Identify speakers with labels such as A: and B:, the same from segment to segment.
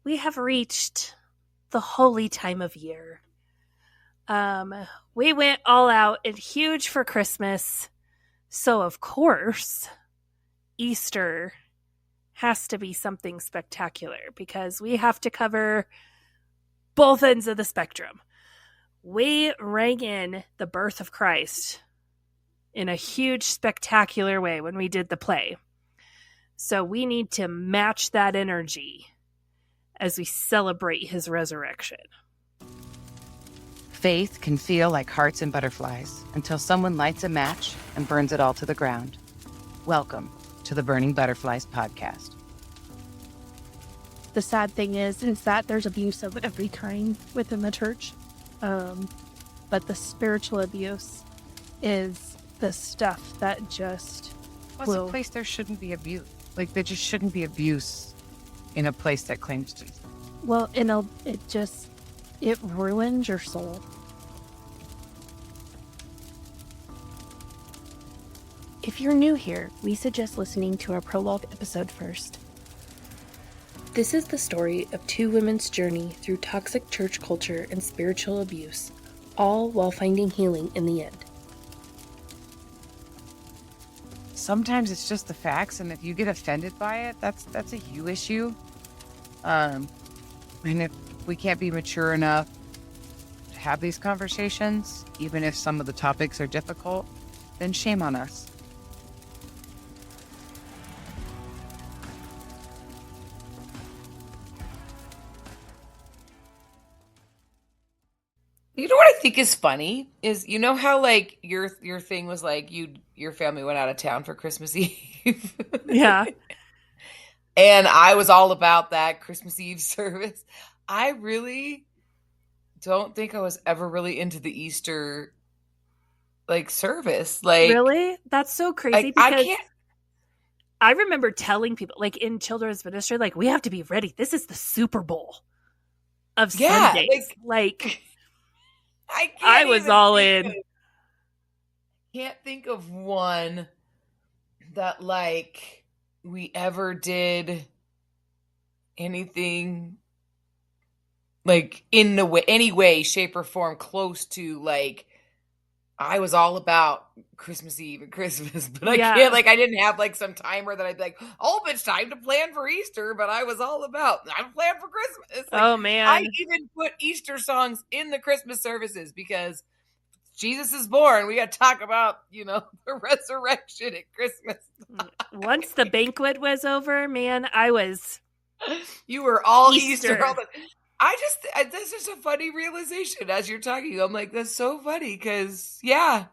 A: we have reached the holy time of year. We went all out and huge for Christmas. So, of course, Easter has to be something spectacular because we have to cover both ends of the spectrum. We rang in the birth of Christ in a huge, spectacular way when we did the play. So we need to match that energy as we celebrate his resurrection.
B: Faith can feel like hearts and butterflies until someone lights a match and burns it all to the ground. Welcome to the Burning Butterflies podcast.
C: The sad thing is that there's abuse of every kind within the church. But the spiritual abuse is the stuff that just
B: What's a place there shouldn't be abuse? Like, there just shouldn't be abuse in a place that claims to.
C: Well, it ruins your soul. If you're new here, we suggest listening to our prologue episode first.
D: This is the story of two women's journey through toxic church culture and spiritual abuse, all while finding healing in the end.
B: Sometimes it's just the facts, and if you get offended by it, that's a you issue. And if we can't be mature enough to have these conversations, even if some of the topics are difficult, then shame on us.
E: You know what I think is funny is, you know how like your thing was like your family went out of town for Christmas Eve.
A: Yeah.
E: And I was all about that Christmas Eve service. I really don't think I was ever really into the Easter like service. Like,
A: really? That's so crazy
E: I
A: because
E: can't.
A: I remember telling people, like in children's ministry, like, we have to be ready. This is the Super Bowl of Sundays. Like I was all in.
E: Can't think of one that like we ever did anything like in the way, any way, shape, or form close to like I was all about Christmas Eve and Christmas, but I can't, like, I didn't have like some timer that I'd be like, oh, it's time to plan for Easter, but I was all about, I'm planning for Christmas. Like,
A: oh, man.
E: I even put Easter songs in the Christmas services because Jesus is born. We got to talk about, the resurrection at Christmas.
A: Once the banquet was over, man, I was.
E: You were all Easter. All that's just a funny realization as you're talking. I'm like, that's so funny because, yeah,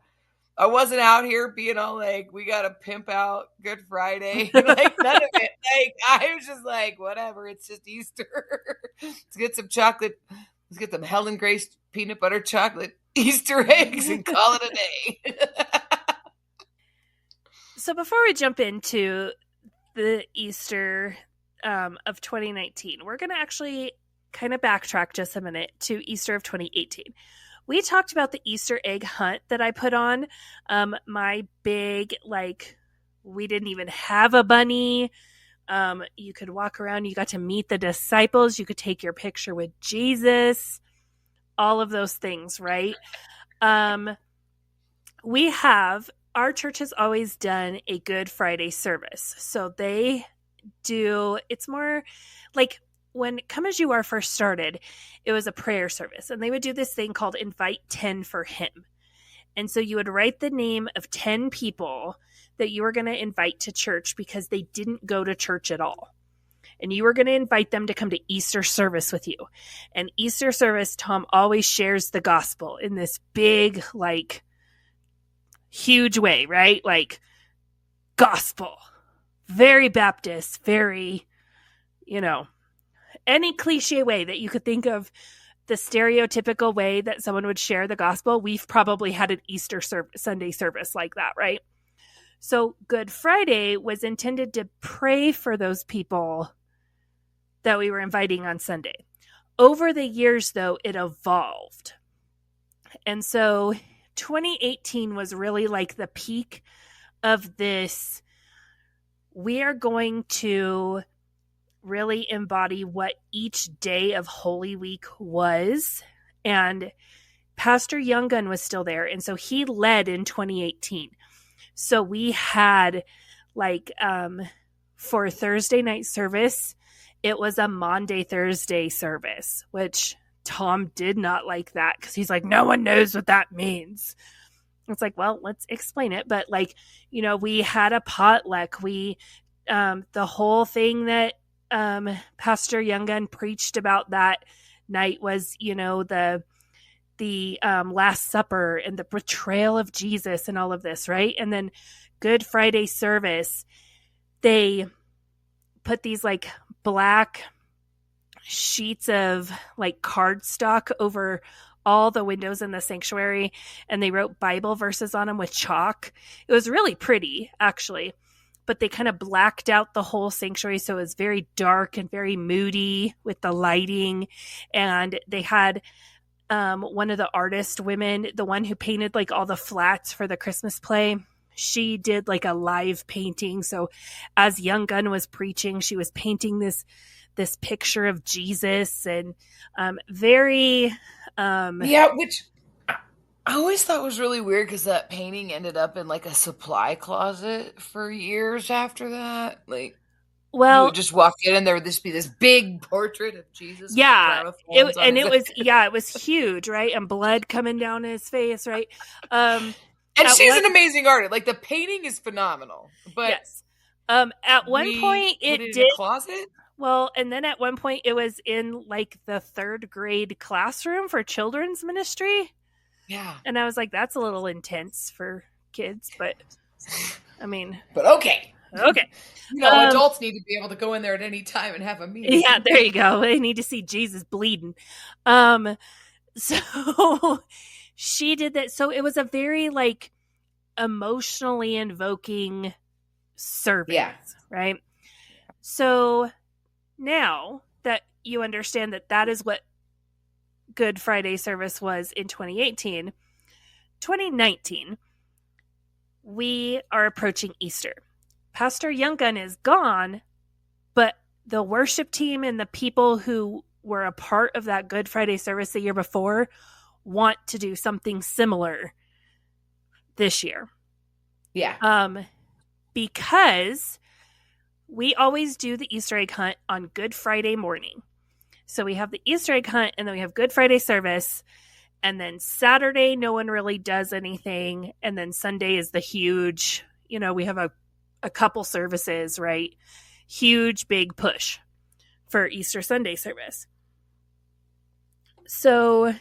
E: I wasn't out here being all like, we got to pimp out Good Friday. Like, none of it. Like, I was just like, whatever. It's just Easter. Let's get some chocolate. Let's get some Helen Grace peanut butter chocolate Easter eggs and call it a day.
A: So before we jump into the Easter of 2019, we're going to actually kind of backtrack just a minute to Easter of 2018. We talked about the Easter egg hunt that I put on. My big, like, we didn't even have a bunny. You could walk around. You got to meet the disciples. You could take your picture with Jesus. All of those things, right? Our church has always done a Good Friday service. So they do, it's more like, when Come As You Are first started, it was a prayer service, and they would do this thing called Invite 10 for Him. And so you would write the name of 10 people that you were going to invite to church because they didn't go to church at all. And you were going to invite them to come to Easter service with you. And Easter service, Tom always shares the gospel in this big, like, huge way, right? Like, gospel. Very Baptist, very, any cliche way that you could think of the stereotypical way that someone would share the gospel, we've probably had an Easter Sunday service like that, right? So Good Friday was intended to pray for those people that we were inviting on Sunday. Over the years, though, it evolved. And so 2018 was really like the peak of this. We are going to really embody what each day of Holy Week was. And Pastor Younggun was still there. And so he led in 2018. So we had like, for Thursday night service, it was a Maundy Thursday service, which Tom did not like that because he's like, no one knows what that means. It's like, well, let's explain it. But like, you know, we had a potluck. We, the whole thing that Pastor Younggun preached about that night was, you know, the Last Supper and the betrayal of Jesus and all of this, right? And then Good Friday service, they put these like black sheets of like cardstock over all the windows in the sanctuary, and they wrote Bible verses on them with chalk. It was really pretty, actually, but they kind of blacked out the whole sanctuary, so it was very dark and very moody with the lighting. And they had one of the artist women, the one who painted like all the flats for the Christmas play, she did like a live painting. So as Younggun was preaching, she was painting this picture of Jesus, and very
E: which I always thought was really weird because that painting ended up in like a supply closet for years after that. Like, well, you would just walk in and there would just be this big portrait of Jesus.
A: Yeah, it was huge, right? And blood coming down his face, right?
E: And she's an amazing artist. Like, the painting is phenomenal. But
A: yes, at one point it did
E: in a closet.
A: Well, and then at one point it was in like the 3rd grade classroom for children's ministry.
E: Yeah,
A: and I was like, that's a little intense for kids, but I mean,
E: but okay.
A: You
E: know, adults need to be able to go in there at any time and have a meeting.
A: Yeah, there you go. They need to see Jesus bleeding. So she did that. So it was a very like emotionally invoking service, right? So now that you understand that that is what Good Friday service was in 2018, 2019, we are approaching Easter. Pastor Younggun is gone, but the worship team and the people who were a part of that Good Friday service the year before want to do something similar this year.
E: Yeah.
A: Because we always do the Easter egg hunt on Good Friday morning. So we have the Easter egg hunt, and then we have Good Friday service. And then Saturday, no one really does anything. And then Sunday is the huge, you know, we have a couple services, right? Huge, big push for Easter Sunday service. So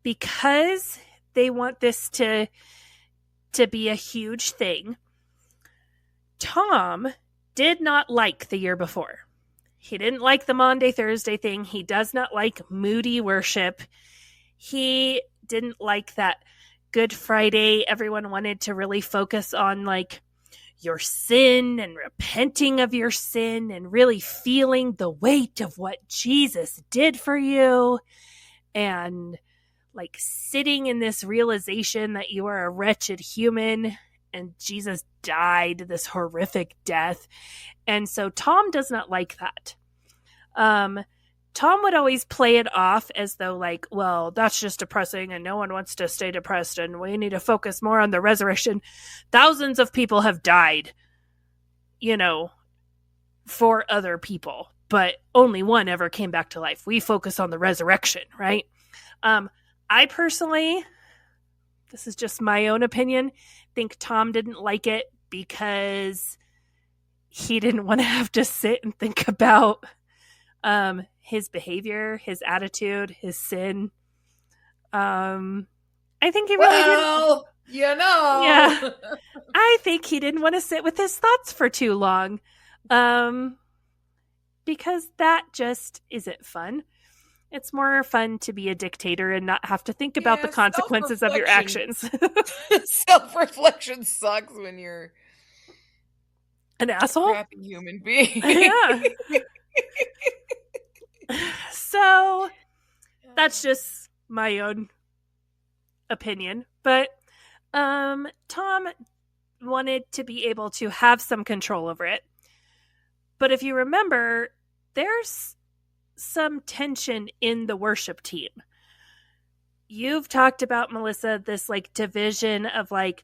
A: because they want this to be a huge thing, Tom did not like the year before. He didn't like the Maundy Thursday thing. He does not like moody worship. He didn't like that Good Friday. Everyone wanted to really focus on like your sin and repenting of your sin and really feeling the weight of what Jesus did for you, and like sitting in this realization that you are a wretched human and Jesus died this horrific death. And so Tom does not like that. Tom would always play it off as though like, well, that's just depressing and no one wants to stay depressed and we need to focus more on the resurrection. Thousands of people have died, you know, for other people, but only one ever came back to life. We focus on the resurrection, right? I personally, this is just my own opinion, think Tom didn't like it because he didn't want to have to sit and think about his behavior, his attitude, his sin. I think he really didn't.
E: You know.
A: Yeah. I think he didn't want to sit with his thoughts for too long. Because that just isn't fun. It's more fun to be a dictator and not have to think about the consequences of your actions.
E: Self-reflection sucks when you're
A: an asshole,
E: crappy human being.
A: Yeah. So that's just my own opinion. But Tom wanted to be able to have some control over it. But if you remember, there's some tension in the worship team. You've talked about, Melissa, this like division of like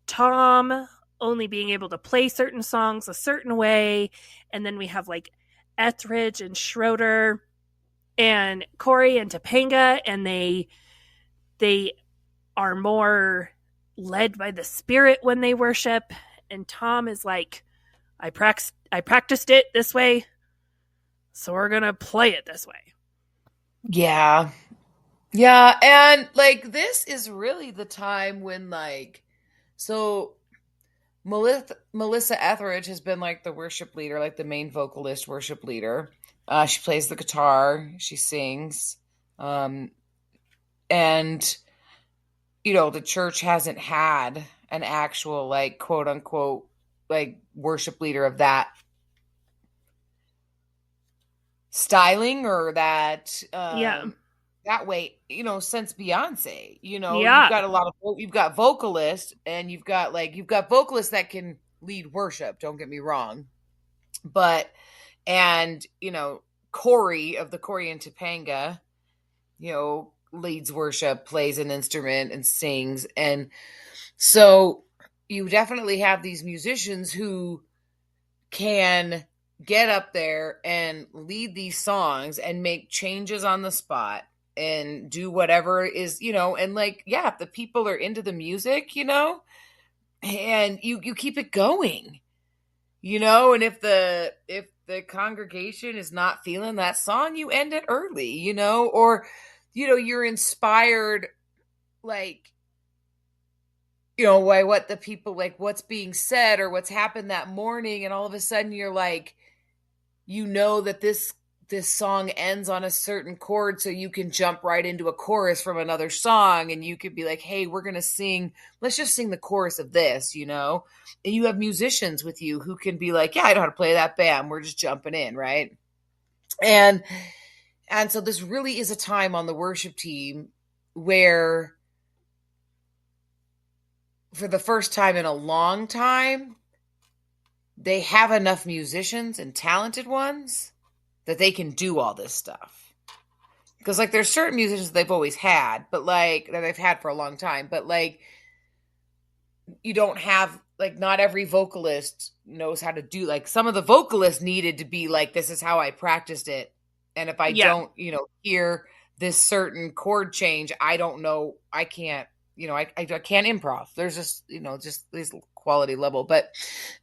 A: Tom only being able to play certain songs a certain way, and then we have like Etheridge and Schroeder and Corey and Topanga, and they are more led by the Spirit when they worship, and Tom is like, I practiced it this way, so we're gonna play it this way.
E: Yeah. Yeah, and like this is really the time when like so Melissa Etheridge has been like the worship leader, like the main vocalist worship leader. She plays the guitar, she sings. And the church hasn't had an actual like quote unquote like worship leader of that styling or that that way, since Beyonce. You've got you've got vocalists, and you've got vocalists that can lead worship, don't get me wrong. But Corey of the Corey and Topanga, leads worship, plays an instrument and sings. And so you definitely have these musicians who can get up there and lead these songs and make changes on the spot and do whatever is, and like, yeah, if the people are into the music, and you keep it going, and if the congregation is not feeling that song, you end it early, or, you're inspired, like, by what the people, like what's being said or what's happened that morning. And all of a sudden you're like, that this song ends on a certain chord, so you can jump right into a chorus from another song, and you could be like, hey, let's just sing the chorus of this, and you have musicians with you who can be like, yeah, I know how to play that, bam, we're just jumping in, right? And so this really is a time on the worship team where, for the first time in a long time, they have enough musicians and talented ones that they can do all this stuff. Because, like, there's certain musicians they've always had, but, like, that they've had for a long time. But, like, you don't have, like, not every vocalist knows how to do, like, some of the vocalists needed to be like, this is how I practiced it. And if I don't, hear this certain chord change, I don't know, I can't, I can't improv. There's just, just this quality level. But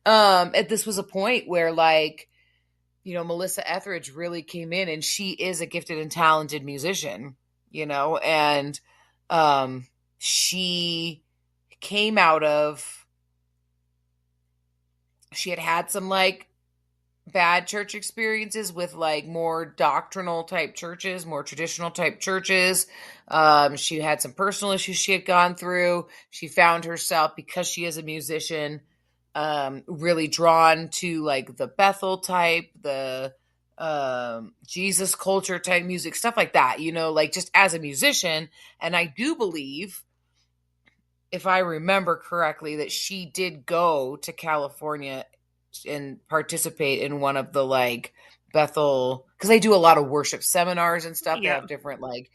E: this was a point where, like, Melissa Etheridge really came in, and she is a gifted and talented musician, and she came out of, she had some like bad church experiences with like more doctrinal type churches, more traditional type churches. She had some personal issues she had gone through. She found herself, because she is a musician, really drawn to like the Bethel type, the Jesus culture type music, stuff like that, like just as a musician. And I do believe, if I remember correctly, that she did go to California and participate in one of the like Bethel, because they do a lot of worship seminars and stuff. They have different, like,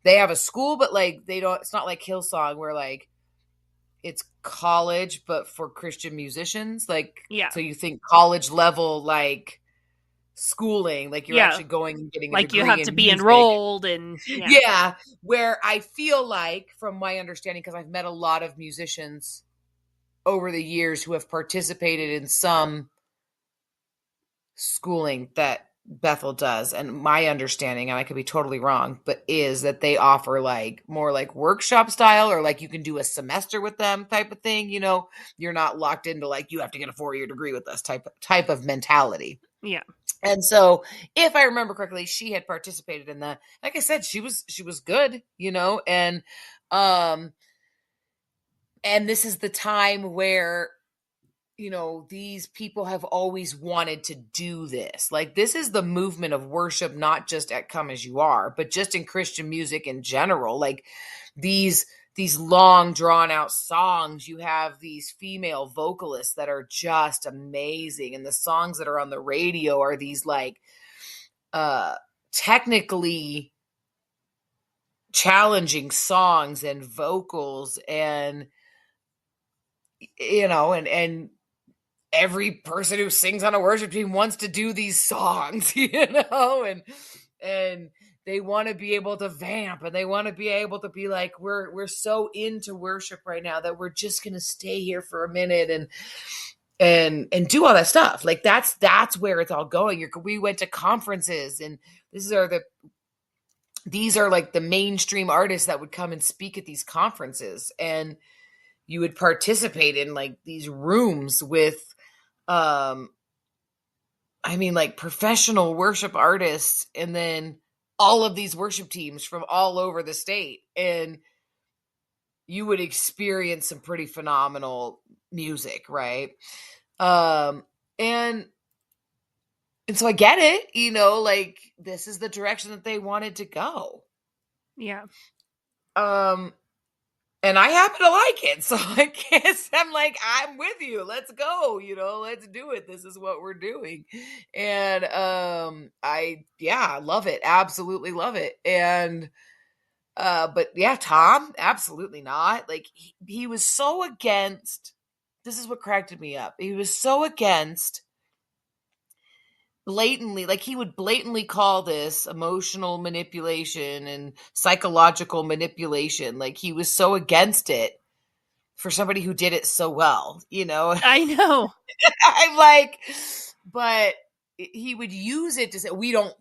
E: they have a school, but like it's not like Hillsong where like it's college but for Christian musicians, like, so you think college level like schooling, like you're actually going and getting a
A: like
E: degree,
A: you have to be enrolled, and
E: where I feel like, from my understanding, because I've met a lot of musicians over the years who have participated in some schooling that Bethel does, and my understanding, and I could be totally wrong, but is that they offer like more like workshop style, or like you can do a semester with them type of thing. You're not locked into like you have to get a 4-year degree with us type of mentality.
A: Yeah.
E: And so, if I remember correctly, she had participated in that. Like I said, she was good, and this is the time where, these people have always wanted to do this. Like, this is the movement of worship, not just at Come As You Are, but just in Christian music in general. Like, these long drawn out songs, you have these female vocalists that are just amazing. And the songs that are on the radio are these like technically challenging songs and vocals, and and every person who sings on a worship team wants to do these songs, and they want to be able to vamp, and they want to be able to be like, we're so into worship right now that we're just going to stay here for a minute and do all that stuff. Like that's where it's all going. We went to conferences, and these are like the mainstream artists that would come and speak at these conferences, and you would participate in like these rooms with like professional worship artists, and then all of these worship teams from all over the state, and you would experience some pretty phenomenal music, right? And so I get it, like this is the direction that they wanted to go.
A: Yeah.
E: And I happen to like it. So I guess I'm like, I'm with you. Let's go, let's do it. This is what we're doing. And I love it. Absolutely love it. And but yeah, Tom, absolutely not. Like he was so against, this is what cracked me up. He was so against blatantly, like he would blatantly call this emotional manipulation and psychological manipulation. Like he was so against it for somebody who did it so well,
A: I know.
E: I'm like, but he would use it to say, we don't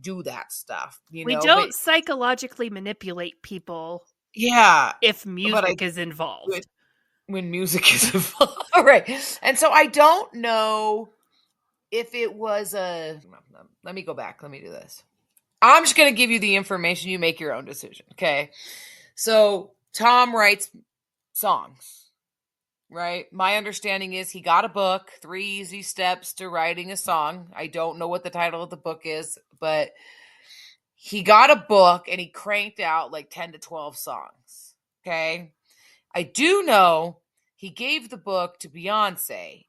E: do that stuff,
A: We don't psychologically manipulate people.
E: Yeah.
A: If music is involved.
E: When music is involved. All right. And so I don't know if it was let me go back. Let me do this. I'm just going to give you the information. You make your own decision. Okay. So Tom writes songs, right? My understanding is he got a book, 3 Easy Steps to Writing a Song. I don't know what the title of the book is, but he got a book and he cranked out like 10 to 12 songs. Okay. I do know he gave the book to Beyonce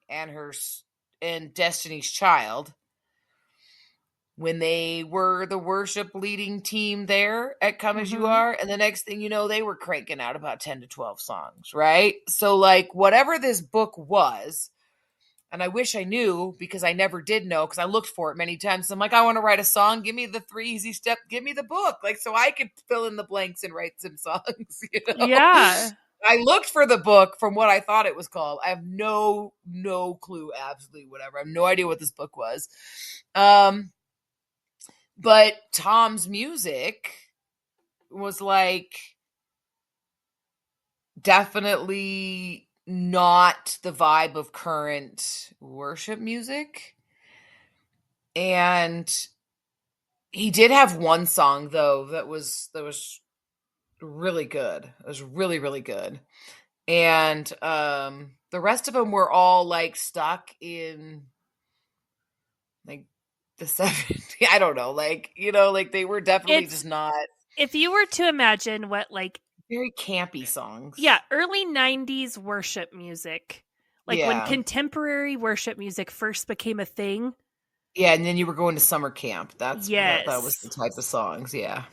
E: and Destiny's Child when they were the worship leading team there at Come As You Are. And the next thing you know, they were cranking out about 10 to 12 songs, right? So like whatever this book was, and I wish I knew because I never did know because I looked for it many times. So I'm like, I want to write a song. Give me the 3 Easy Steps. Give me the book. Like, so I could fill in the blanks and write some songs,
A: Yeah.
E: I looked for the book from what I thought it was called. I have no clue, absolutely whatever. I have no idea what this book was. But Tom's music was like definitely not the vibe of current worship music. And he did have one song though that was really good. It was really, really good. And the rest of them were all like stuck in like the 70s. I don't know, like like they were definitely just not.
A: If you were to imagine what like
E: very campy songs,
A: early 90s worship music, like when contemporary worship music first became a thing,
E: and then you were going to summer camp. That was the type of songs. Yeah.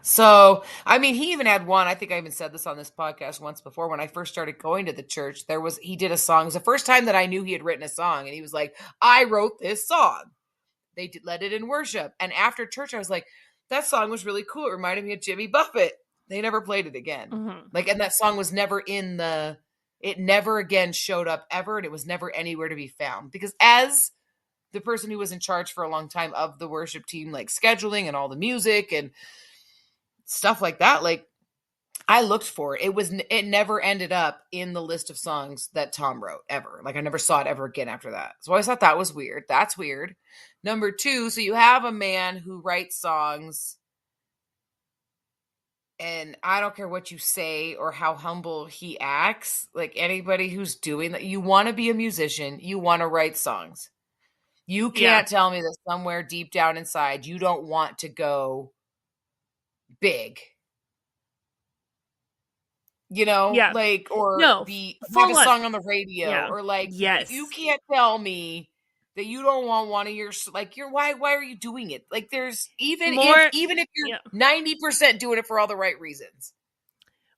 E: So, I mean, he even had one, I think I even said this on this podcast once before, when I first started going to the church, he did a song. It was the first time that I knew he had written a song, and he was like, I wrote this song. They led it in worship. And after church, I was like, that song was really cool. It reminded me of Jimmy Buffett. They never played it again. Like, and that song was never it never again showed up ever. And it was never anywhere to be found, because as the person who was in charge for a long time of the worship team, like scheduling and all the music and stuff like that, like I looked for it. It never ended up in the list of songs that Tom wrote ever. Like I never saw it ever again after that. So I thought that was weird. That's weird. Number 2, so you have a man who writes songs, and I don't care what you say or how humble he acts, like anybody who's doing that, you want to be a musician, you want to write songs. You can't tell me that somewhere deep down inside you don't want to go big. Like, or have a song on the radio, or like, you can't tell me that you don't want one of your, like, why are you doing it? Like, there's even if you're 90% doing it for all the right reasons.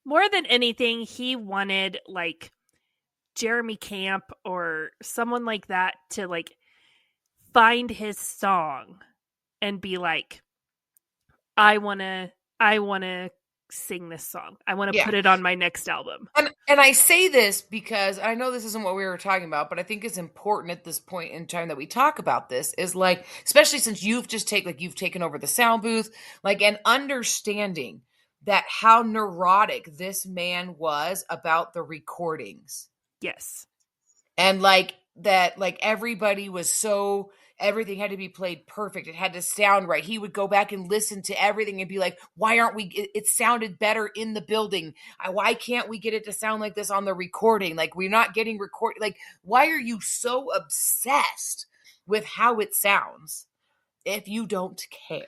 A: More than anything, he wanted like Jeremy Camp or someone like that to like find his song and be like, I want to sing this song. I want to put it on my next album.
E: And I say this because I know this isn't what we were talking about, but I think it's important at this point in time that we talk about this, is like, especially since you've taken over the sound booth, like, and understanding that how neurotic this man was about the recordings.
A: Yes.
E: And like that, like, everybody was so, everything had to be played perfect. It had to sound right. He would go back and listen to everything and be like, why aren't we, it sounded better in the building. Why can't we get it to sound like this on the recording? Like, we're not getting recorded. Like, why are you so obsessed with how it sounds if you don't care?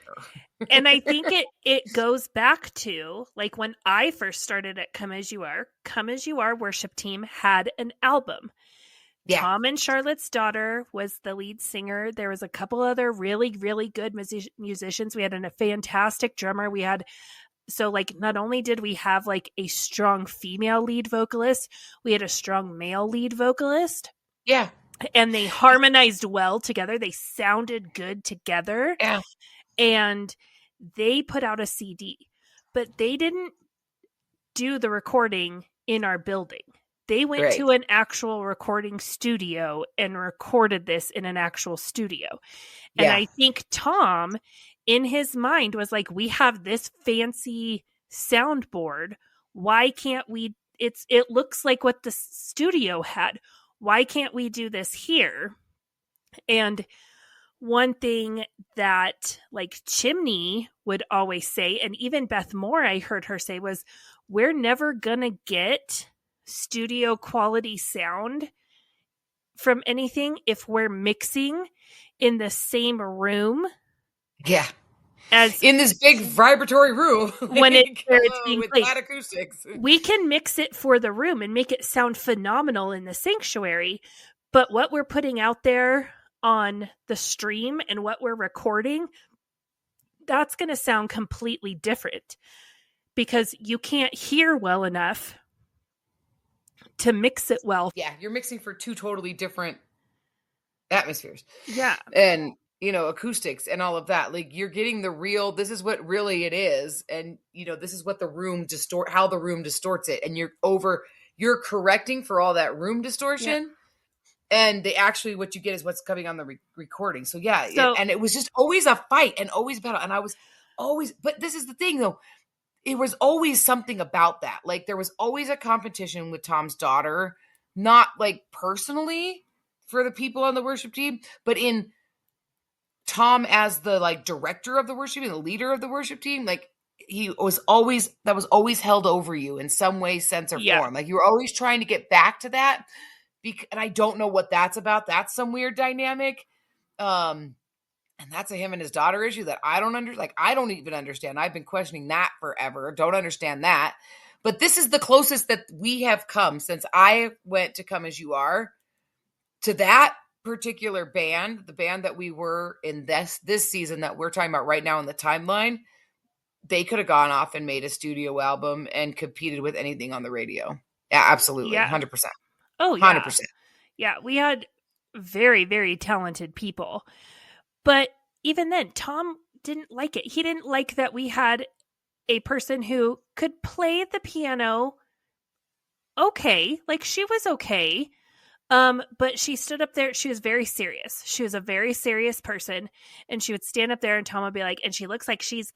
A: And I think it goes back to like when I first started at Come As You Are worship team had an album. Yeah. Tom and Charlotte's daughter was the lead singer. There was a couple other really, really good musicians. We had a fantastic drummer. We had, so like, not only did we have like a strong female lead vocalist, we had a strong male lead vocalist.
E: Yeah.
A: And they harmonized well together. They sounded good together.
E: Yeah.
A: And they put out a CD, but they didn't do the recording in our building. They went to an actual recording studio and recorded this in an actual studio. And I think Tom, in his mind, was like, we have this fancy soundboard. Why can't we? It looks like what the studio had. Why can't we do this here? And one thing that like Chimney would always say, and even Beth Moore, I heard her say, was, we're never going to get studio quality sound from anything if we're mixing in the same room.
E: Yeah.
A: As
E: in this big vibratory room
A: when it's being
E: with
A: played.
E: flat acoustics.
A: We can mix it for the room and make it sound phenomenal in the sanctuary, but what we're putting out there on the stream and what we're recording, that's going to sound completely different because you can't hear well enough to mix it well.
E: Yeah, you're mixing for two totally different atmospheres.
A: Yeah.
E: And, you know, acoustics and all of that. Like, you're getting the real, this is what really it is. And, you know, this is what the room how the room distorts it. And you're correcting for all that room distortion. Yeah. And what you get is what's coming on the recording. So yeah. And it was just always a fight and always battle. And I was always, but this is the thing though. It was always something about that. Like, there was always a competition with Tom's daughter, not like personally for the people on the worship team, but in Tom as the like director of the worship team, the leader of the worship team. Like, that was always held over you in some way, sense, or form. Like, you were always trying to get back to that. And I don't know what that's about. That's some weird dynamic. And that's a him and his daughter issue that I don't I don't even understand. I've been questioning that forever. Don't understand that. But this is the closest that we have come since I went to Come As You Are to that particular band, the band that we were in this season that we're talking about right now in the timeline. They could have gone off and made a studio album and competed with anything on the radio. Yeah, absolutely.
A: Yeah.
E: 100%.
A: Oh, yeah.
E: 100%.
A: Yeah, we had very, very talented people. But even then, Tom didn't like it. He didn't like that we had a person who could play the piano okay. Like, she was okay. But she stood up there. She was very serious. She was a very serious person. And she would stand up there and Tom would be like, and she looks like she's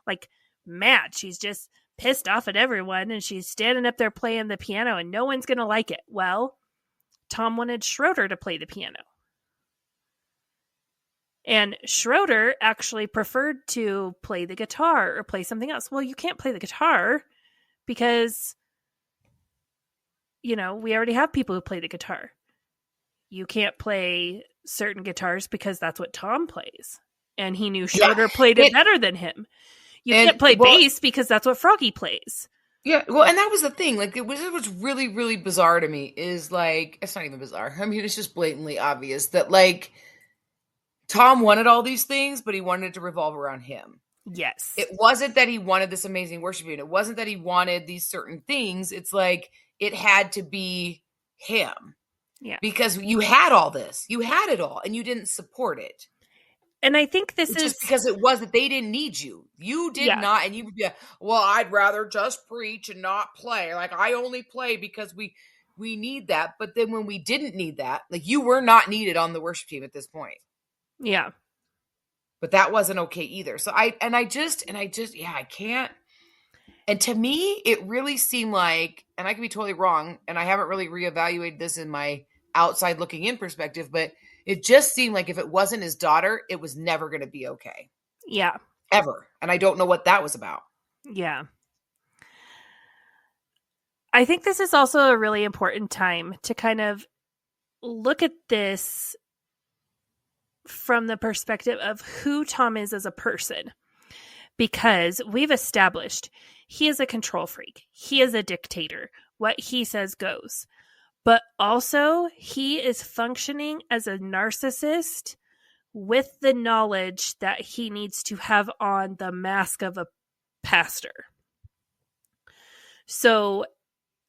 A: like mad. She's just pissed off at everyone. And she's standing up there playing the piano and no one's going to like it. Well, Tom wanted Schroeder to play the piano. And Schroeder actually preferred to play the guitar or play something else. Well, you can't play the guitar because, you know, we already have people who play the guitar. You can't play certain guitars because that's what Tom plays. And he knew Schroeder played it better than him. You can't play bass because that's what Froggy plays.
E: Yeah, well, and that was the thing. Like, it was really, really bizarre to me. Is like, it's not even bizarre. I mean, it's just blatantly obvious that like Tom wanted all these things, but he wanted it to revolve around him.
A: Yes.
E: It wasn't that he wanted this amazing worship unit. It wasn't that he wanted these certain things. It's like it had to be him.
A: Yeah.
E: Because you had all this. You had it all, and you didn't support it.
A: And I think this
E: It's
A: is
E: just because it was that they didn't need you. You did not, and you would be like, well, I'd rather just preach and not play. Like, I only play because we need that. But then when we didn't need that, like, you were not needed on the worship team at this point.
A: Yeah.
E: But that wasn't okay either. So I can't. And to me, it really seemed like, and I could be totally wrong, and I haven't really reevaluated this in my outside looking in perspective, but it just seemed like if it wasn't his daughter, it was never going to be okay.
A: Yeah.
E: Ever. And I don't know what that was about.
A: Yeah. I think this is also a really important time to kind of look at this from the perspective of who Tom is as a person. Because we've established he is a control freak. He is a dictator. What he says goes. But also, he is functioning as a narcissist with the knowledge that he needs to have on the mask of a pastor. So,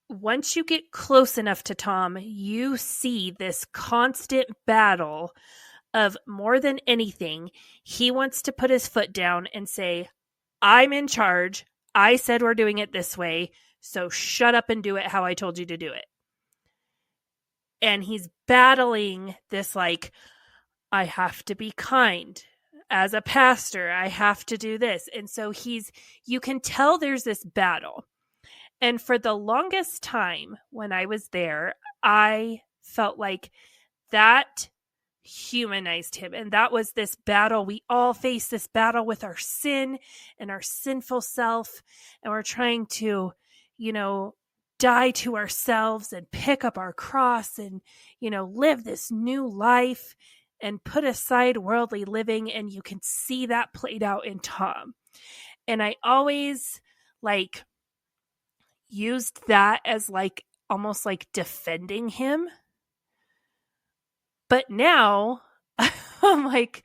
A: once you get close enough to Tom, you see this constant battle of, more than anything, he wants to put his foot down and say, I'm in charge. I said we're doing it this way, so shut up and do it how I told you to do it. And he's battling this, like, I have to be kind. As a pastor, I have to do this. And so you can tell there's this battle. And for the longest time when I was there, I felt like that humanized him. And that was this battle. We all face this battle with our sin and our sinful self. And we're trying to, die to ourselves and pick up our cross and, live this new life and put aside worldly living. And you can see that played out in Tom. And I always used that as almost like defending him. But now I'm like,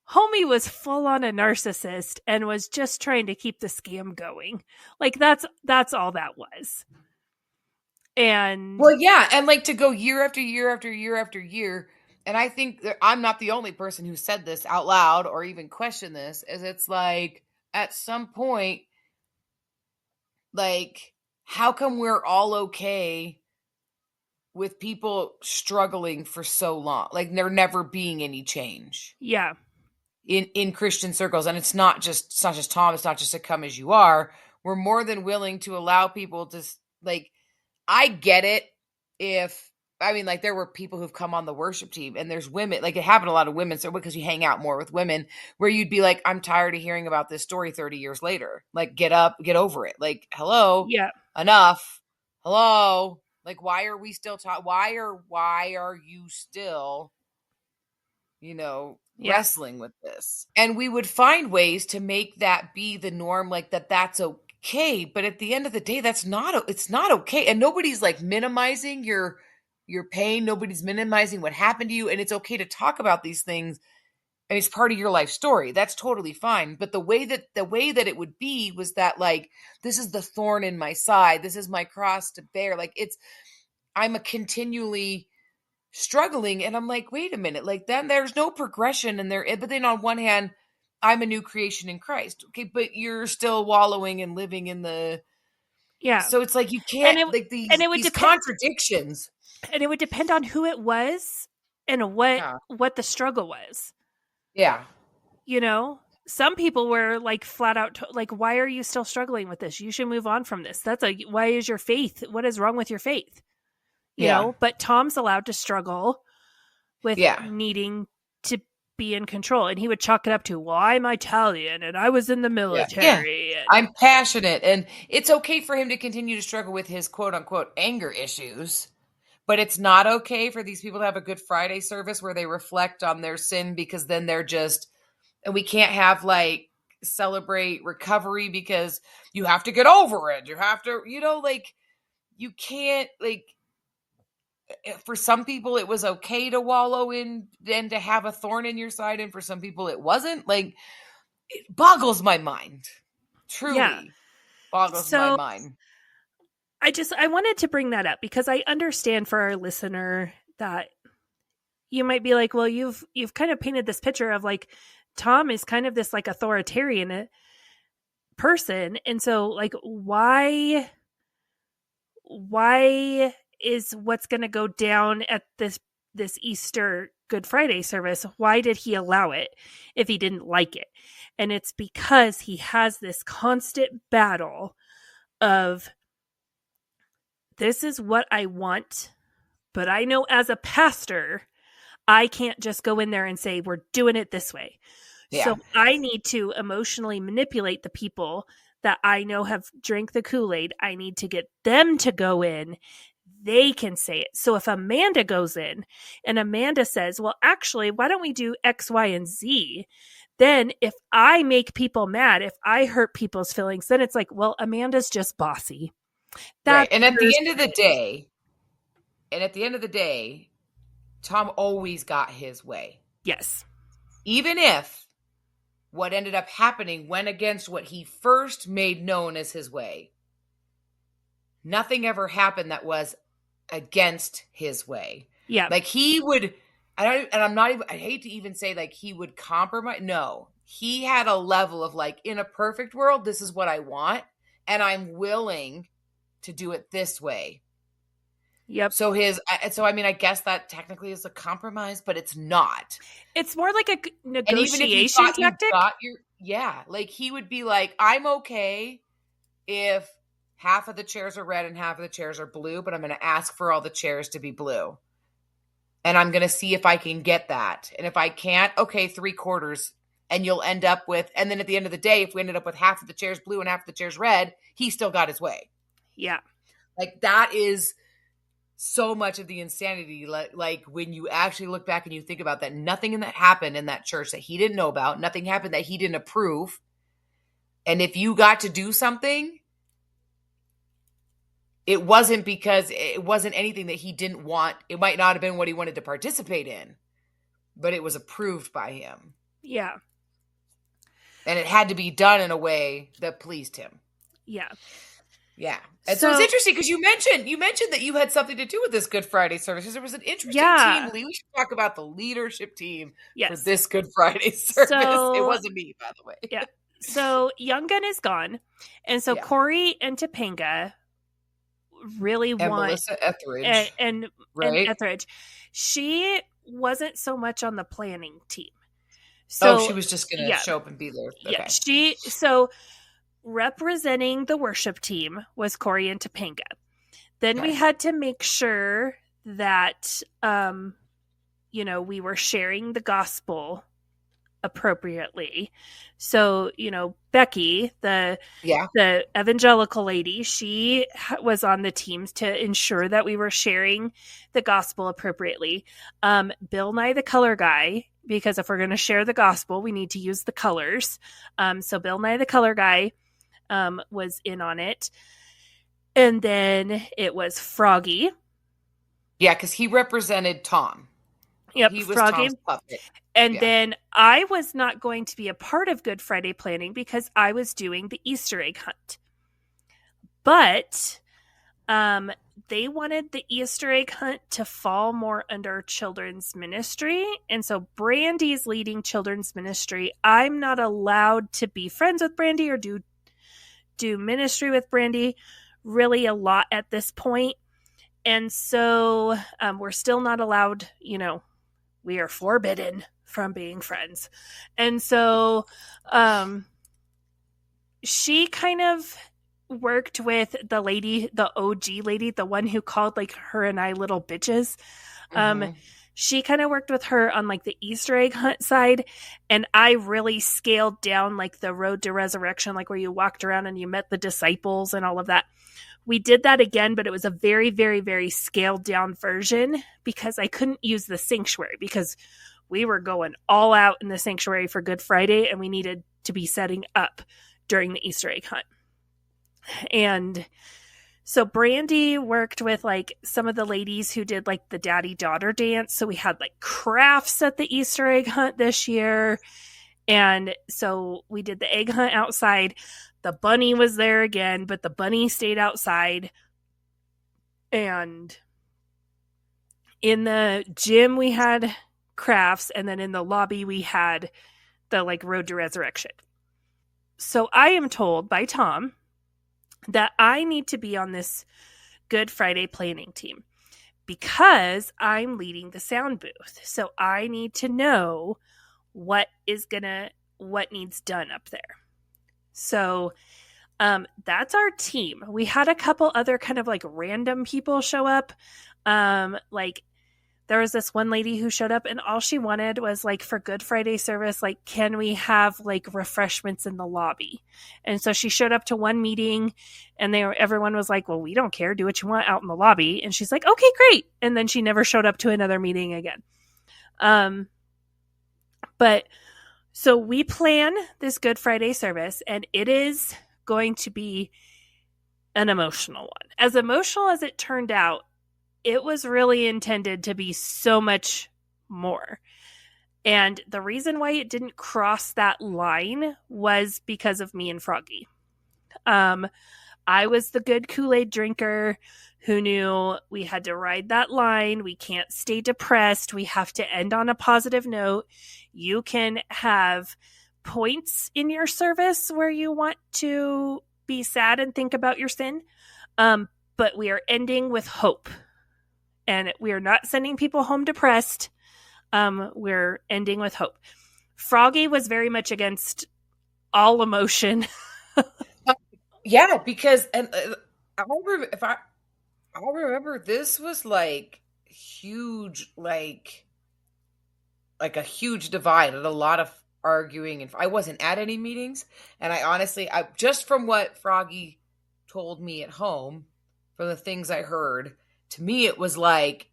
A: homie was full on a narcissist and was just trying to keep the scam going. Like that's all that was. And
E: well, yeah, and to go year after year after year after year. And I think that I'm not the only person who said this out loud or even questioned this, is it's like at some point, how come we're all okay with people struggling for so long? Like there never being any change.
A: Yeah.
E: In Christian circles. And it's not just Tom, it's not just to come as you are. We're more than willing to allow people to I get it there were people who've come on the worship team and there's women, it happened a lot of women. So because you hang out more with women where you'd be like, I'm tired of hearing about this story 30 years later. Get up, get over it. Hello,
A: yeah,
E: enough. Hello. Why are we still why are you still, wrestling with this? And we would find ways to make that be the norm, that's okay. But at the end of the day, it's not okay. And nobody's minimizing your pain. Nobody's minimizing what happened to you. And it's okay to talk about these things. And it's part of your life story. That's totally fine. But the way that it would be was that this is the thorn in my side. This is my cross to bear. I'm a continually struggling. And I'm like, wait a minute, then there's no progression in there. But then on one hand, I'm a new creation in Christ. Okay. But you're still wallowing and living in the,
A: yeah.
E: So it's you can't, these contradictions.
A: And it would depend on who it was and what the struggle was.
E: Yeah.
A: Some people were flat out why are you still struggling with this? You should move on from this. That's why is your faith? What is wrong with your faith? You know, but Tom's allowed to struggle with needing to be in control. And he would chalk it up to, well, I'm Italian and I was in the military.
E: Yeah. I'm passionate. And it's okay for him to continue to struggle with his quote unquote anger issues. But it's not okay for these people to have a Good Friday service where they reflect on their sin, because then they're just, and we can't have celebrate recovery because you have to get over it. You have to, like, you can't, like, for some people it was okay to wallow in and to have a thorn in your side, and for some people it wasn't. Like, it boggles my mind. Truly boggles my mind.
A: I wanted to bring that up because I understand for our listener that you might be like, well, you've kind of painted this picture of like Tom is kind of this like authoritarian person, and so like why is what's going to go down at this Easter Good Friday service, why did he allow it if he didn't like it? And it's because he has this constant battle of, this is what I want, but I know as a pastor, I can't just go in there and say, we're doing it this way. Yeah. So I need to emotionally manipulate the people that I know have drank the Kool-Aid. I need to get them to go in. They can say it. So if Amanda goes in and Amanda says, well, actually, why don't we do X, Y, and Z? Then if I make people mad, if I hurt people's feelings, then it's like, well, Amanda's just bossy.
E: Right. And at the end of the day, Tom always got his way.
A: Yes.
E: Even if what ended up happening went against what he first made known as his way, nothing ever happened that was against his way.
A: Yeah.
E: Like he would, I hate to even say like he would compromise. No, he had a level of like, in a perfect world, this is what I want, and I'm willing to do it this way.
A: Yep.
E: So I guess that technically is a compromise, but it's not.
A: It's more like a negotiation
E: and even if you thought
A: tactic.
E: Like he would be like, I'm okay if half of the chairs are red and half of the chairs are blue, but I'm going to ask for all the chairs to be blue. And I'm going to see if I can get that. And if I can't, okay, 3/4. And you'll end up with, and then at the end of the day, if we ended up with half of the chairs blue and half of the chairs red, he still got his way.
A: Yeah.
E: Like that is so much of the insanity. Like when you actually look back and you think about that, nothing in that happened in that church that he didn't know about. Nothing happened that he didn't approve. And if you got to do something, it wasn't because it wasn't anything that he didn't want. It might not have been what he wanted to participate in, but it was approved by him.
A: Yeah.
E: And it had to be done in a way that pleased him.
A: Yeah.
E: Yeah. And so it's interesting because you mentioned that you had something to do with this Good Friday service, because there was an interesting team. We should talk about the leadership team for this Good Friday service. It wasn't me, by the way.
A: Yeah. So Young Gun is gone. And so Corey and Topanga really want
E: Melissa Etheridge.
A: And Etheridge. She wasn't so much on the planning team. So
E: she was just going to show up and be there. Okay.
A: Yeah. So representing the worship team was Corey and Topanga. Then we had to make sure that, we were sharing the gospel appropriately. So, Becky, the evangelical lady, she was on the teams to ensure that we were sharing the gospel appropriately. Bill Nye, the color guy, because if we're going to share the gospel, we need to use the colors. So Bill Nye, the color guy, was in on it. And then it was Froggy.
E: Yeah, because he represented Tom.
A: Yep,
E: he was
A: Froggy.
E: Tom's puppet.
A: And then I was not going to be a part of Good Friday planning because I was doing the Easter egg hunt. But they wanted the Easter egg hunt to fall more under children's ministry. And so Brandy's leading children's ministry. I'm not allowed to be friends with Brandy or do ministry with Brandy really a lot at this point. And so we're still not allowed, we are forbidden from being friends. And so she kind of worked with the lady, the OG lady, the one who called like her and I little bitches. She kind of worked with her on like the Easter egg hunt side. And I really scaled down like the road to resurrection, like where you walked around and you met the disciples and all of that. We did that again, but it was a very, very, very scaled down version because I couldn't use the sanctuary because we were going all out in the sanctuary for Good Friday and we needed to be setting up during the Easter egg hunt. And so Brandy worked with like some of the ladies who did like the daddy-daughter dance. So we had like crafts at the Easter egg hunt this year. And so we did the egg hunt outside. The bunny was there again, but the bunny stayed outside. And in the gym we had crafts, and then in the lobby we had the like Road to Resurrection. So I am told by Tom that I need to be on this Good Friday planning team because I'm leading the sound booth. So I need to know what needs done up there. So that's our team. We had a couple other kind of like random people show up. Like there was this one lady who showed up and all she wanted was like for Good Friday service, like, can we have like refreshments in the lobby? And so she showed up to one meeting and everyone was like, well, we don't care. Do what you want out in the lobby. And she's like, okay, great. And then she never showed up to another meeting again. But so we plan this Good Friday service and it is going to be an emotional one. As emotional as it turned out, it was really intended to be so much more. And the reason why it didn't cross that line was because of me and Froggy. I was the good Kool-Aid drinker who knew we had to ride that line. We can't stay depressed. We have to end on a positive note. You can have points in your service where you want to be sad and think about your sin. But we are ending with hope. And we are not sending people home depressed. We're ending with hope. Froggy was very much against all emotion.
E: Yeah, because I remember this was like huge, like a huge divide and a lot of arguing. And I wasn't at any meetings, and I just from what Froggy told me at home, from the things I heard, to me it was like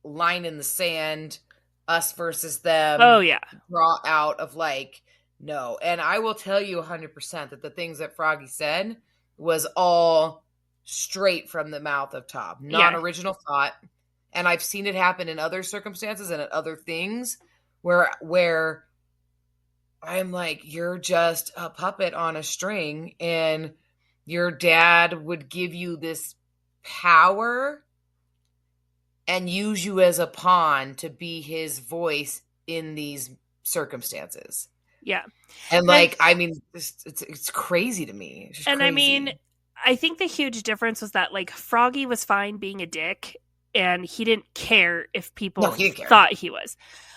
E: line in the sand, us versus them.
A: Oh yeah,
E: draw out of like. No, and I will tell you 100% that the things that Froggy said was all straight from the mouth of Tom, not original thought. And I've seen it happen in other circumstances and at other things where I'm like, you're just a puppet on a string, and your dad would give you this power and use you as a pawn to be his voice in these circumstances.
A: Yeah.
E: And like, I mean, it's crazy to me. It's just
A: and
E: crazy.
A: I mean, I think the huge difference was that like Froggy was fine being a dick and he didn't care if people thought he was.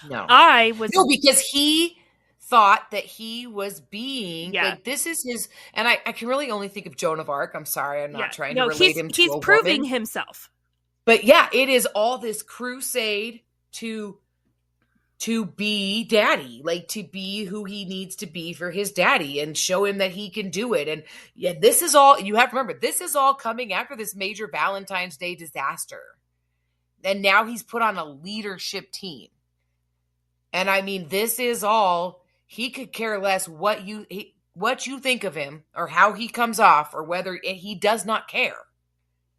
E: No.
A: I was.
E: No, because he thought that he was being like, this is his, and I can really only think of Joan of Arc. I'm sorry. I'm not trying to relate him to
A: he's
E: a
A: proving
E: woman.
A: himself.
E: But yeah, it is all this crusade to be daddy, like to be who he needs to be for his daddy and show him that he can do it. And yeah, this is all, you have to remember, this is all coming after this major Valentine's Day disaster. And now he's put on a leadership team. And I mean, this is all, he could care less what you think of him or how he comes off or whether he does not care,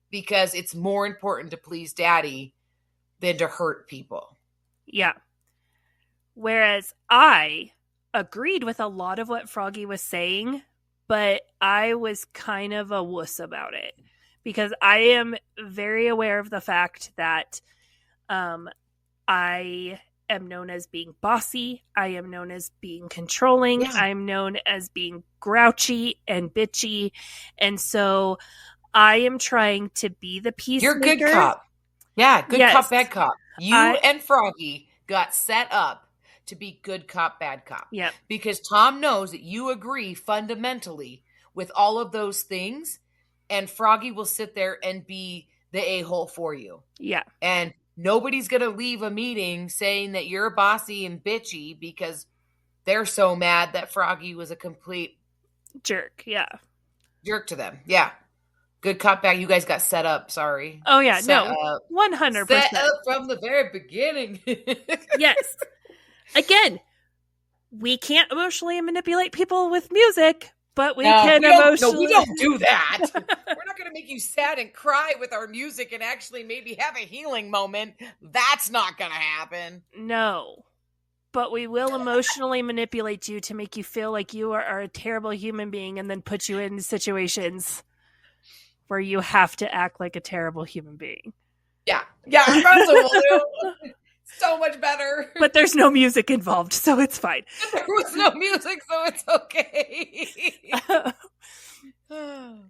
E: because it's more important to please daddy than to hurt people.
A: Yeah. Whereas I agreed with a lot of what Froggy was saying, but I was kind of a wuss about it because I am very aware of the fact that I am known as being bossy. I am known as being controlling. Yeah. I'm known as being grouchy and bitchy. And so I am trying to be the peacemaker.
E: You're good cop. Yeah, good cop, bad cop. You and Froggy got set up to be good cop, bad cop.
A: Yeah.
E: Because Tom knows that you agree fundamentally with all of those things, and Froggy will sit there and be the a-hole for you.
A: Yeah.
E: And nobody's going to leave a meeting saying that you're bossy and bitchy because they're so mad that Froggy was a complete
A: jerk. Yeah.
E: Jerk to them. Yeah. Good cop, bad. You guys got set up. Sorry.
A: Oh, yeah. Set no. 100%.
E: Set up from the very beginning.
A: Yes. Again, we can't emotionally manipulate people with music, but we can emotionally.
E: No, we don't do that. We're not going to make you sad and cry with our music and actually maybe have a healing moment. That's not going to happen.
A: No, but we will emotionally manipulate you to make you feel like you are a terrible human being and then put you in situations where you have to act like a terrible human being.
E: Yeah, that's what we'll do. So much better.
A: But there's no music involved, so it's fine.
E: There was no music, so it's okay.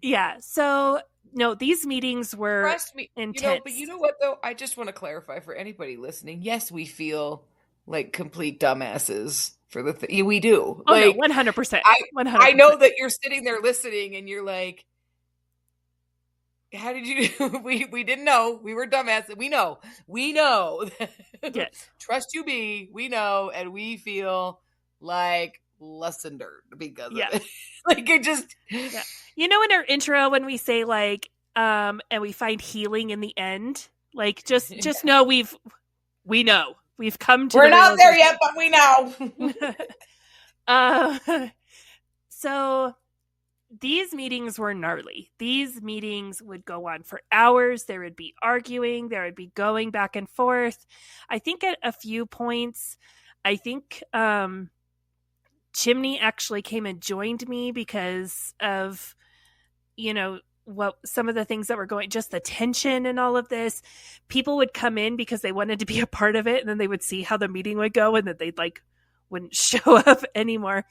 A: Yeah, so no, these meetings were
E: Trust me,
A: intense.
E: But you know what, though? I just want to clarify for anybody listening. Yes, we feel like complete dumbasses for the thing. We do.
A: Oh,
E: like,
A: no, 100%.
E: I know that you're sitting there listening and you're like, how did you we didn't know. We were dumbasses. We know.
A: Yes.
E: Trust you me. We know, and we feel like less than dirt because of it. Like, it just
A: in our intro when we say like and we find healing in the end, like just know we know. We've come to
E: We're not there yet, but we know.
A: So these meetings were gnarly. These meetings would go on for hours. There would be arguing. There would be going back and forth. I think at a few points, Chimney actually came and joined me because of, what some of the things that were going, just the tension and all of this. People would come in because they wanted to be a part of it, and then they would see how the meeting would go, and that they'd wouldn't show up anymore.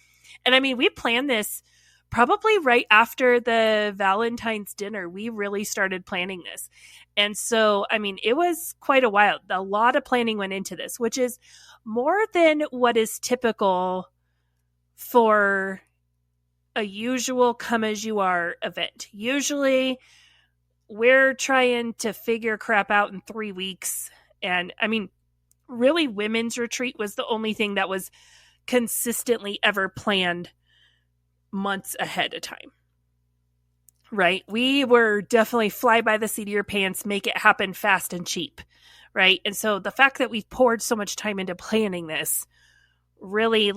A: And I mean, we planned this probably right after the Valentine's dinner. We really started planning this. And so, I mean, it was quite a while. A lot of planning went into this, which is more than what is typical for a usual come as you are event. Usually we're trying to figure crap out in 3 weeks. And I mean, really, women's retreat was the only thing that was consistently ever planned months ahead of time. Right? We were definitely fly by the seat of your pants, make it happen fast and cheap. Right? And so the fact that we've poured so much time into planning this really,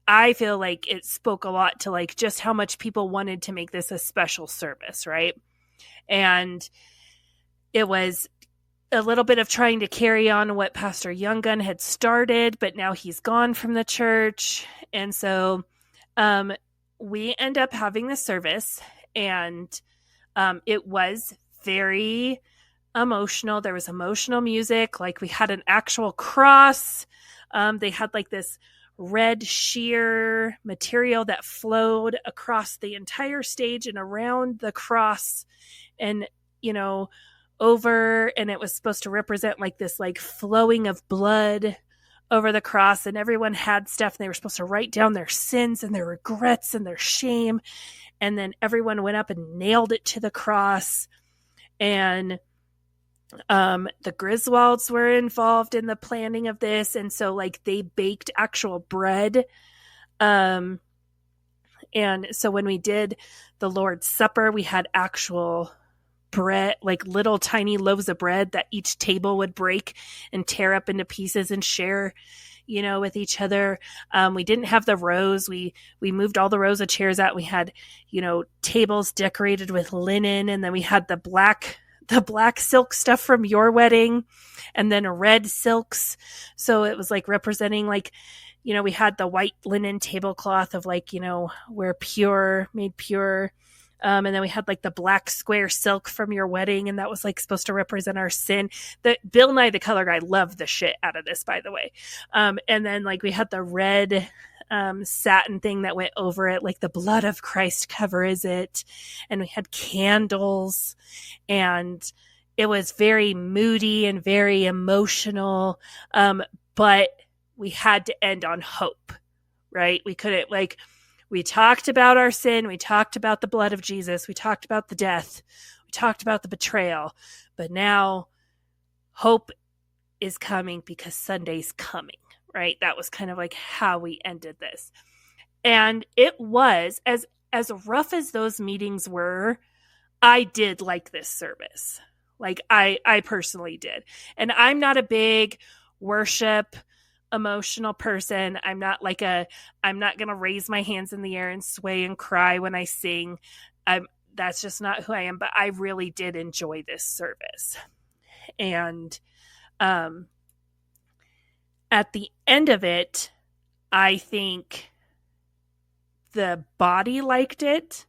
A: I feel like it spoke a lot to just how much people wanted to make this a special service, right? And it was a little bit of trying to carry on what Pastor Younggun had started, but now he's gone from the church. And so we end up having the service, and it was very emotional. There was emotional music. We had an actual cross. They had this red sheer material that flowed across the entire stage and around the cross and, over, and it was supposed to represent this flowing of blood over the cross, and everyone had stuff, and they were supposed to write down their sins and their regrets and their shame. And then everyone went up and nailed it to the cross. And the Griswolds were involved in the planning of this, and so they baked actual bread. And so when we did the Lord's Supper, we had actual bread, little tiny loaves of bread that each table would break and tear up into pieces and share, with each other. We didn't have the rows. We moved all the rows of chairs out. We had, tables decorated with linen, and then we had the black silk stuff from your wedding, and then red silks. So it was representing we had the white linen tablecloth of we're pure, made pure. And then we had the black square silk from your wedding, and that was supposed to represent our sin. The Bill Nye the Color Guy loved the shit out of this, by the way. And then we had the red satin thing that went over it, the blood of Christ covers it. And we had candles, and it was very moody and very emotional. But we had to end on hope, right? We couldn't we talked about our sin. We talked about the blood of Jesus. We talked about the death. We talked about the betrayal. But now hope is coming because Sunday's coming, right? That was kind of how we ended this. And it was, as rough as those meetings were, I did like this service. I personally did. And I'm not a big worship, emotional person. I'm not going to raise my hands in the air and sway and cry when I sing. That's just not who I am, but I really did enjoy this service. And at the end of it, I think the body liked it,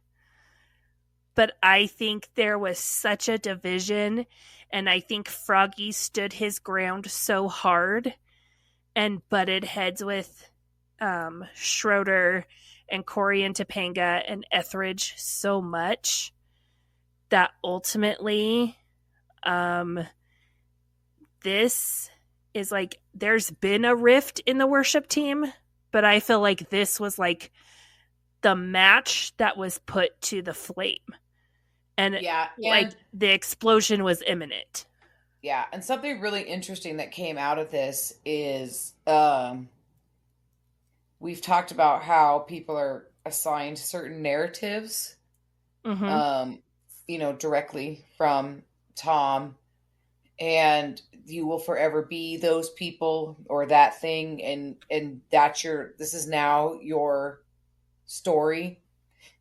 A: but I think there was such a division, and I think Froggy stood his ground so hard and butted heads with Schroeder and Corey and Topanga and Etheridge so much that ultimately this is like, there's been a rift in the worship team, but I feel like this was like the match that was put to the flame. And like the explosion was imminent.
E: Yeah, and something really interesting that came out of this is we've talked about how people are assigned certain narratives, directly from Tom, and you will forever be those people or that thing, and that's this is now your story,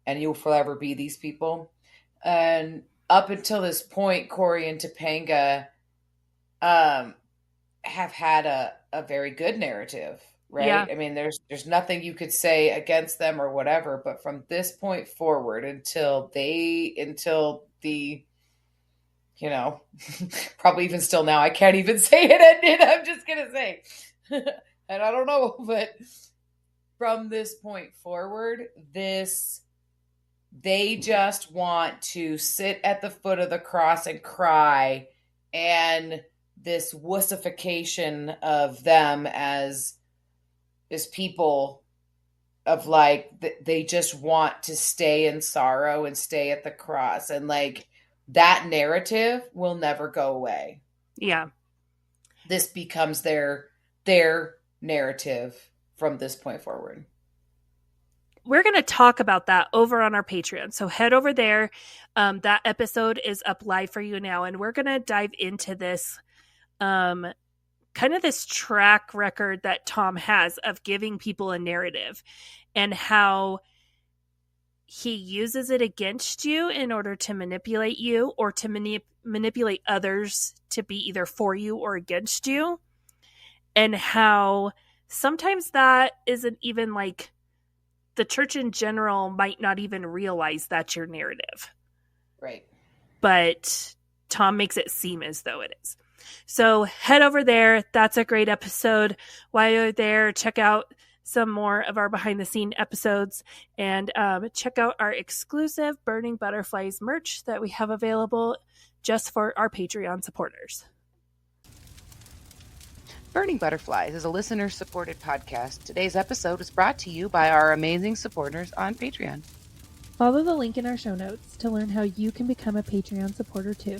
E: and you'll forever be these people. And up until this point, Corey and Topanga have had a very good narrative, right?
A: Yeah.
E: I mean, there's nothing you could say against them or whatever, but from this point forward until the probably even still now, I can't even say it, and I'm just gonna say and I don't know, but from this point forward, they just want to sit at the foot of the cross and cry, and this wussification of them as people of like, they just want to stay in sorrow and stay at the cross, and like that narrative will never go away.
A: Yeah.
E: This becomes their narrative from this point forward.
A: We're going to talk about that over on our Patreon. So head over there. That episode is up live for you now. And we're going to dive into this, kind of this track record that Tom has of giving people a narrative and how he uses it against you in order to manipulate you or to manipulate others to be either for you or against you. And how sometimes that isn't even like, the church in general might not even realize that's your narrative.
E: Right.
A: But Tom makes it seem as though it is. So head over there. That's a great episode. While you're there, check out some more of our behind the scene episodes, and check out our exclusive Burning Butterflies merch that we have available just for our Patreon supporters.
B: Burning Butterflies is a listener-supported podcast. Today's episode is brought to you by our amazing supporters on Patreon.
C: Follow the link in our show notes to learn how you can become a Patreon supporter too.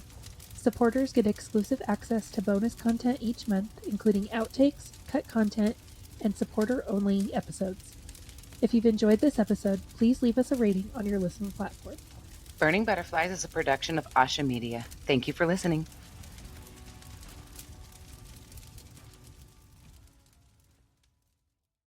C: Supporters get exclusive access to bonus content each month, including outtakes, cut content, and supporter-only episodes. If you've enjoyed this episode, please leave us a rating on your listening platform.
B: Burning Butterflies is a production of Asha Media. Thank you for listening.